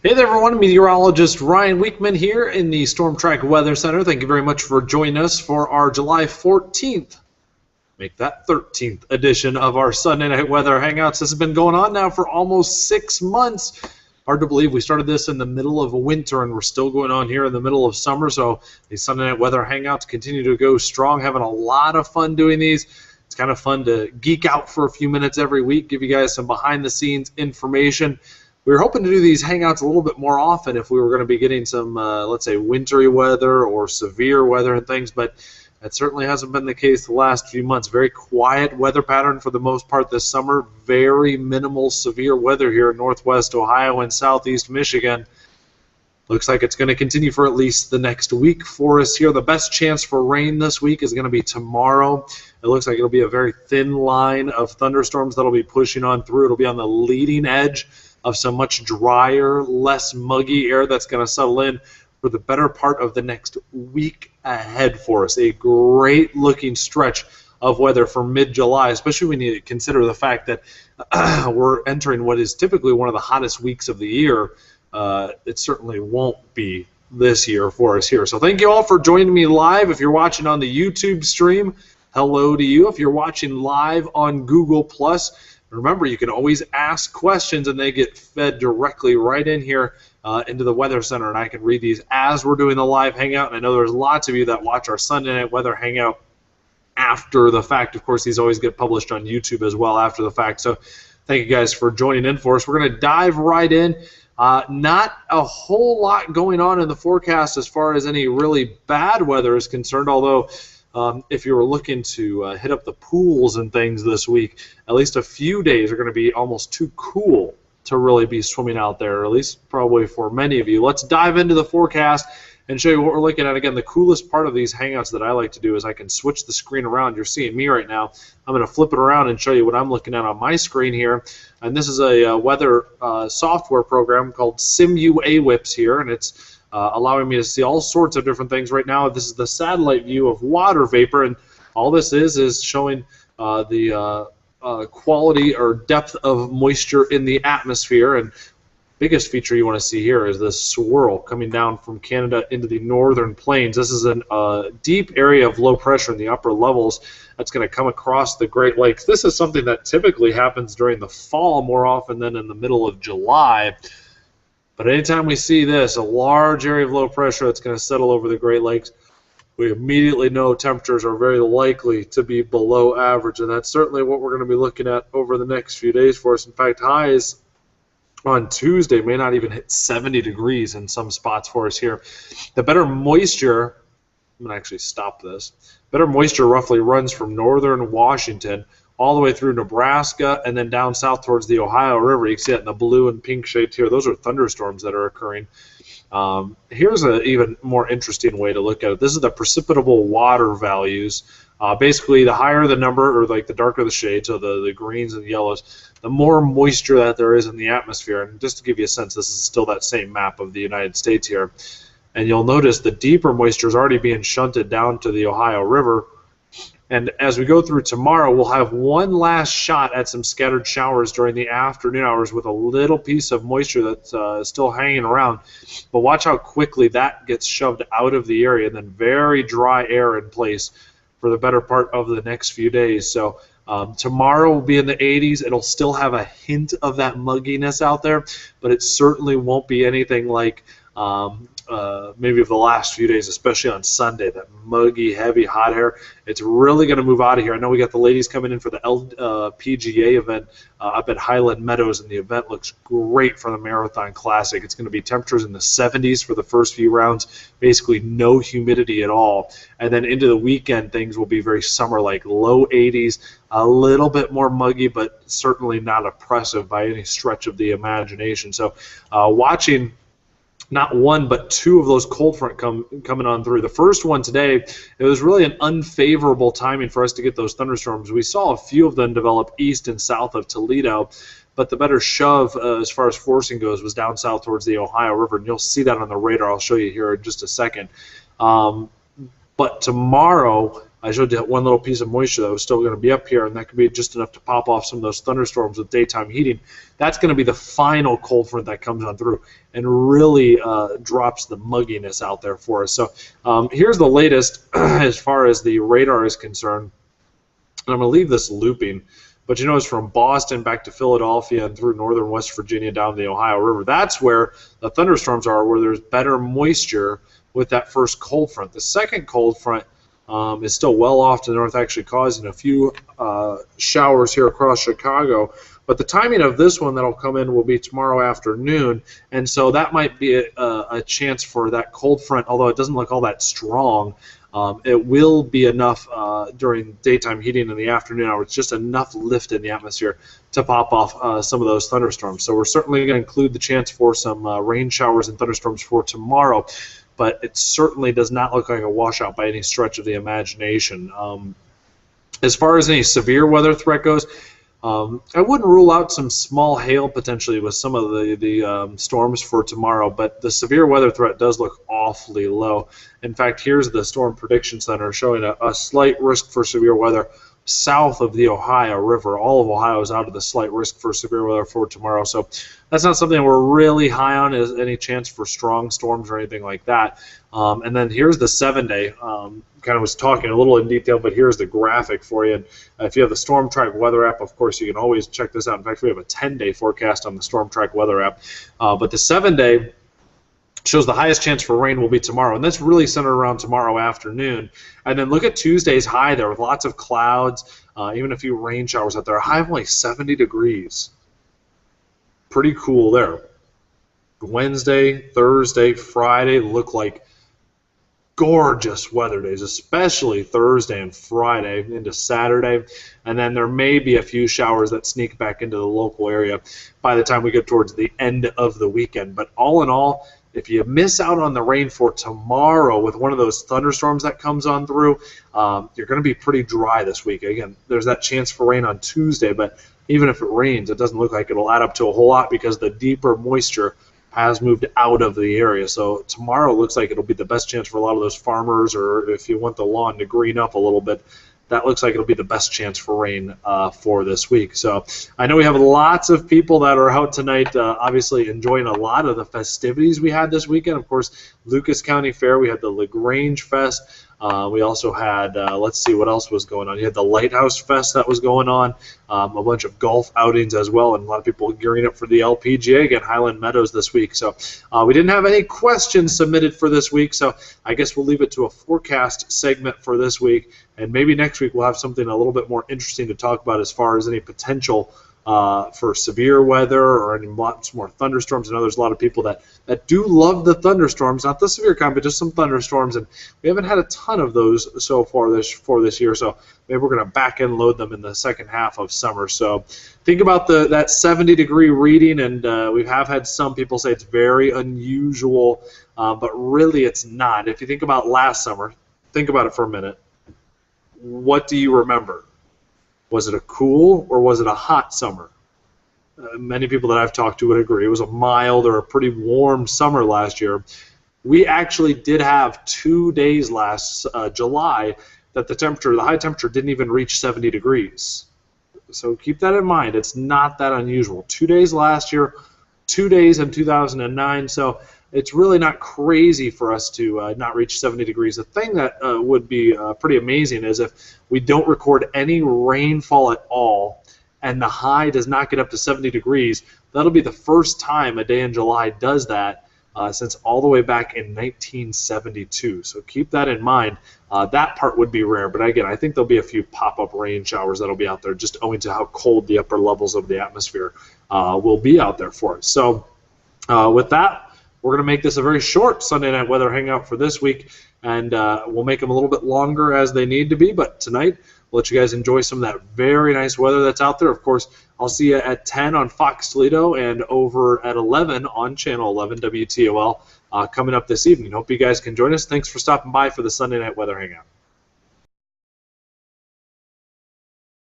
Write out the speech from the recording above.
Hey there everyone, meteorologist Ryan Weekman here in the Storm Track Weather Center. Thank you very much for joining us for our July 14th, make that 13th edition of our Sunday Night Weather Hangouts. This has been going on now for almost 6 months. Hard to believe we started this in the middle of winter and we're still going on here in the middle of summer. So these Sunday Night Weather Hangouts continue to go strong, having a lot of fun doing these. It's kind of fun to geek out for a few minutes every week, give you guys some behind-the-scenes information. We were hoping to do these hangouts a little bit more often if we were going to be getting some, let's say, wintry weather or severe weather and things, but that certainly hasn't been the case the last few months. Very quiet weather pattern for the most part this summer. Very minimal severe weather here in northwest Ohio and southeast Michigan. Looks like it's going to continue for at least the next week for us here. The best chance for rain this week is going to be tomorrow. It looks like it'll be a very thin line of thunderstorms that'll be pushing on through. It'll be on the leading edge of some much drier, less muggy air that's going to settle in for the better part of the next week ahead for us. A great looking stretch of weather for mid-July, especially when you consider the fact that we're entering what is typically one of the hottest weeks of the year. It certainly won't be this year for us here. So thank you all for joining me live. If you're watching on the YouTube stream, hello to you. If you're watching live on Google+, remember, you can always ask questions, and they get fed directly right in here into the Weather Center, and I can read these as we're doing the live hangout. And I know there's lots of you that watch our Sunday Night Weather Hangout after the fact. Of course, these always get published on YouTube as well after the fact. So thank you guys for joining in for us. We're going to dive right in. Not a whole lot going on in the forecast as far as any really bad weather is concerned, although if you were looking to hit up the pools and things this week, at least a few days are going to be almost too cool to really be swimming out there, or at least probably for many of you. Let's dive into the forecast and show you what we're looking at. Again, the coolest part of these hangouts that I like to do is I can switch the screen around. You're seeing me right now. I'm going to flip it around and show you what I'm looking at on my screen here. And this is a weather software program called SimUAWips here, and it's allowing me to see all sorts of different things. Right now, this is the satellite view of water vapor, and all this is showing the quality or depth of moisture in the atmosphere. And biggest feature you want to see here is this swirl coming down from Canada into the northern plains. This is a deep area of low pressure in the upper levels that's going to come across the Great Lakes. This is something that typically happens during the fall more often than in the middle of July. But anytime we see this, a large area of low pressure that's going to settle over the Great Lakes, we immediately know temperatures are very likely to be below average, and that's certainly what we're going to be looking at over the next few days for us. In fact, highs on Tuesday may not even hit 70 degrees in some spots for us here. The better moisture, I'm going to actually stop this, better moisture roughly runs from northern Washington all the way through Nebraska and then down south towards the Ohio River. You can see that in the blue and pink shades here. Those are thunderstorms that are occurring. Here's an even more interesting way to look at it. This is the precipitable water values. Basically, the higher the number, or like the darker the shade, so the greens and the yellows, the more moisture that there is in the atmosphere. And just to give you a sense, this is still that same map of the United States here. And you'll notice the deeper moisture is already being shunted down to the Ohio River. And as we go through tomorrow, we'll have one last shot at some scattered showers during the afternoon hours with a little piece of moisture that's still hanging around. But watch how quickly that gets shoved out of the area, and then very dry air in place for the better part of the next few days. So tomorrow will be in the 80s. It'll still have a hint of that mugginess out there, but it certainly won't be anything like maybe of the last few days, especially on Sunday, that muggy, heavy, hot air. It's really going to move out of here. I know we got the ladies coming in for the PGA event up at Highland Meadows, and the event looks great for the Marathon Classic. It's going to be temperatures in the 70s for the first few rounds, basically no humidity at all. And then into the weekend, things will be very summer-like, low 80s, a little bit more muggy, but certainly not oppressive by any stretch of the imagination. So watching not one but two of those cold front coming on through. The first one today, it was really an unfavorable timing for us to get those thunderstorms. We saw a few of them develop east and south of Toledo, but the better shove as far as forcing goes was down south towards the Ohio River, and you'll see that on the radar. I'll show you here in just a second. But tomorrow, I showed you that one little piece of moisture that was still going to be up here, and that could be just enough to pop off some of those thunderstorms with daytime heating. That's going to be the final cold front that comes on through and really drops the mugginess out there for us. So here's the latest as far as the radar is concerned. And I'm going to leave this looping. But you notice from Boston back to Philadelphia and through northern West Virginia down the Ohio River, that's where the thunderstorms are, where there's better moisture with that first cold front. The second cold front is still well off to the north, actually causing a few showers here across Chicago. But the timing of this one that'll come in will be tomorrow afternoon, and so that might be a chance for that cold front, although it doesn't look all that strong. It will be enough during daytime heating in the afternoon hours, just enough lift in the atmosphere to pop off some of those thunderstorms. So we're certainly going to include the chance for some rain showers and thunderstorms for tomorrow, but it certainly does not look like a washout by any stretch of the imagination. As far as any severe weather threat goes, I wouldn't rule out some small hail potentially with some of the storms for tomorrow, but the severe weather threat does look awfully low. In fact, here's the Storm Prediction Center showing a slight risk for severe weather south of the Ohio River. All of Ohio is out of the slight risk for severe weather for tomorrow, so that's not something we're really high on as any chance for strong storms or anything like that. And then here's the 7-day. Kind of was talking a little in detail, but here's the graphic for you. And if you have the Storm Track weather app, of course, you can always check this out. In fact, we have a 10-day forecast on the Storm Track weather app. But the 7-day shows the highest chance for rain will be tomorrow, and that's really centered around tomorrow afternoon. And then look at Tuesday's high there with lots of clouds, even a few rain showers out there. A high of only 70 degrees. Pretty cool there. Wednesday, Thursday, Friday look like gorgeous weather days, especially Thursday and Friday into Saturday. And then there may be a few showers that sneak back into the local area by the time we get towards the end of the weekend. But all in all, if you miss out on the rain for tomorrow with one of those thunderstorms that comes on through, you're going to be pretty dry this week. Again, there's that chance for rain on Tuesday, but even if it rains, it doesn't look like it'll add up to a whole lot because the deeper moisture has moved out of the area. So tomorrow looks like it'll be the best chance for a lot of those farmers, or if you want the lawn to green up a little bit, that looks like it'll be the best chance for rain for this week. So I know we have lots of people that are out tonight, obviously enjoying a lot of the festivities we had this weekend. Of course, Lucas County Fair, we had the LaGrange Fest. We also had, let's see what else was going on. You had the Lighthouse Fest that was going on, a bunch of golf outings as well, and a lot of people gearing up for the LPGA again, Highland Meadows this week. So we didn't have any questions submitted for this week, so I guess we'll leave it to a forecast segment for this week, and maybe next week we'll have something a little bit more interesting to talk about as far as any potential for severe weather or any lots more thunderstorms. I know there's a lot of people that do love the thunderstorms, not the severe kind, but just some thunderstorms, and we haven't had a ton of those so far this year, so maybe we're going to back end load them in the second half of summer. So think about that 70-degree reading, and we have had some people say it's very unusual, but really it's not. If you think about last summer, think about it for a minute. What do you remember? Was it a cool or was it a hot summer? Many people that I've talked to would agree it was a mild or a pretty warm summer last year. We actually did have 2 days last July that the high temperature didn't even reach 70 degrees. So keep that in mind. It's not that unusual. 2 days last year, 2 days in 2009. So it's really not crazy for us to not reach 70 degrees. The thing that would be pretty amazing is if we don't record any rainfall at all and the high does not get up to 70 degrees. That'll be the first time a day in July does that since all the way back in 1972. So keep that in mind. That part would be rare, but again, I think there'll be a few pop-up rain showers that'll be out there just owing to how cold the upper levels of the atmosphere will be out there for us. So with that, we're going to make this a very short Sunday Night Weather Hangout for this week, and we'll make them a little bit longer as they need to be, but tonight we'll let you guys enjoy some of that very nice weather that's out there. Of course, I'll see you at 10 on Fox Toledo and over at 11 on Channel 11 WTOL coming up this evening. Hope you guys can join us. Thanks for stopping by for the Sunday Night Weather Hangout.